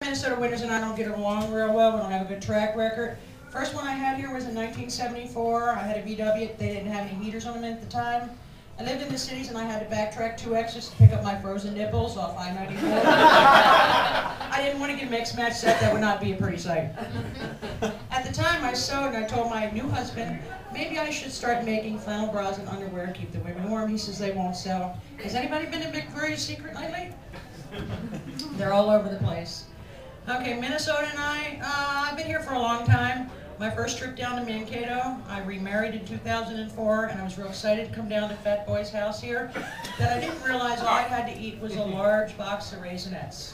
Minnesota Winters and I don't get along real well. We don't have a good track record. First one I had here was in 1974. I had a VW. They didn't have any heaters on them at the time. I lived in the cities and I had to backtrack 2 exits to pick up my frozen nipples off I-94. I didn't want to get a mixed match set. That would not be a pretty sight. At the time I sewed and I told my new husband, maybe I should start making flannel bras and underwear to keep the women warm. He says they won't sell. Has anybody been to Victoria's Secret lately? They're all over the place. Okay, Minnesota and I've been here for a long time. My first trip down to Mankato, I remarried in 2004, and I was real excited to come down to Fat Boy's house here. That I didn't realize all I had to eat was a large box of Raisinets.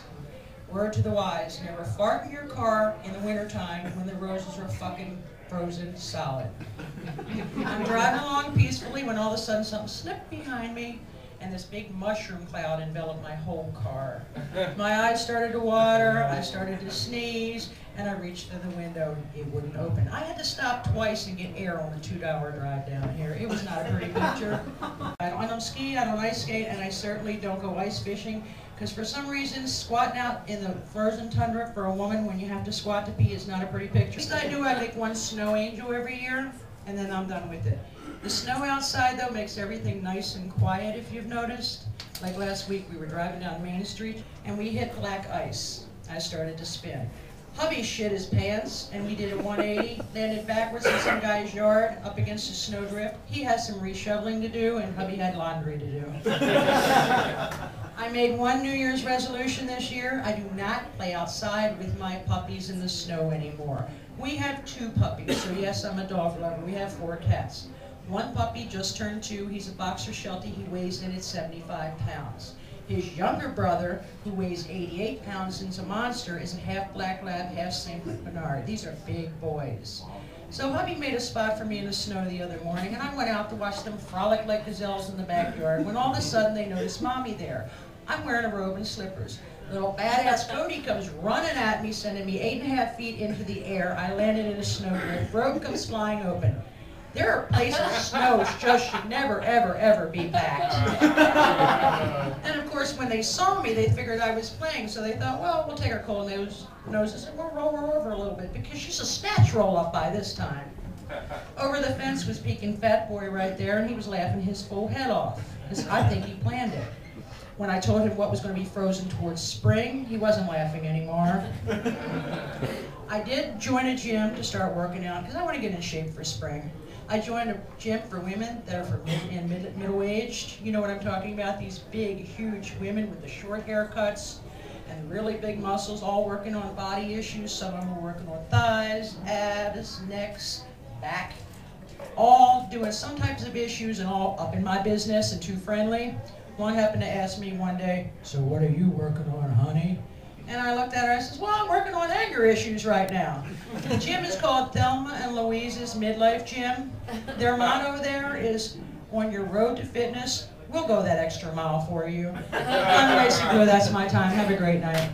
Word to the wise, never fart in your car in the wintertime when the roses are fucking frozen solid. I'm driving along peacefully when all of a sudden something slipped behind me, and this big mushroom cloud enveloped my whole car. My eyes started to water, I started to sneeze, and I reached for the window. It wouldn't open. I had to stop twice and get air on the 2-hour drive down here. It was not a pretty picture. I don't ski, I don't ice skate, and I certainly don't go ice fishing, because for some reason, squatting out in the frozen tundra for a woman when you have to squat to pee is not a pretty picture. At least I do, I make one snow angel every year, and then I'm done with it. The snow outside, though, makes everything nice and quiet, if you've noticed. Like last week, we were driving down Main Street, and we hit black ice. I started to spin. Hubby shit his pants, and we did a 180, landed backwards in some guy's yard, up against a snowdrift. He has some reshoveling to do, and hubby had laundry to do. I made one New Year's resolution this year. I do not play outside with my puppies in the snow anymore. We have 2 puppies, so yes, I'm a dog lover. We have 4 cats. One puppy just turned 2. He's a boxer Sheltie. He weighs in at 75 pounds. His younger brother, who weighs 88 pounds and is a monster, is a half black lab, half St. Bernard. These are big boys. So hubby made a spot for me in the snow the other morning, and I went out to watch them frolic like gazelles in the backyard, when all of a sudden they noticed Mommy there. I'm wearing a robe and slippers. Little badass Cody comes running at me, sending me 8.5 feet into the air. I landed in a snowdrift. Robe comes flying open. There are places snow just should never, ever, ever be packed. And of course, when they saw me, they figured I was playing, so they thought, well, we'll take our cold noses and we'll roll her over a little bit, because she's a snatch roll-up by this time. Over the fence was peeking Fat Boy right there, and he was laughing his full head off, because I think he planned it. When I told him what was going to be frozen towards spring, he wasn't laughing anymore. I did join a gym to start working out, because I want to get in shape for spring. I joined a gym for women that are for middle-aged. You know what I'm talking about? These big, huge women with the short haircuts and the really big muscles, all working on body issues. Some of them are working on thighs, abs, necks, back, all doing some types of issues, and all up in my business and too friendly. One happened to ask me one day, so what are you working on, honey? And I looked at her and I said, well, I'm working on anger issues right now. The gym is called Thelma and Louise's Midlife Gym. Their motto there is, on your road to fitness, we'll go that extra mile for you. I'm Lacyblu, that's my time. Have a great night.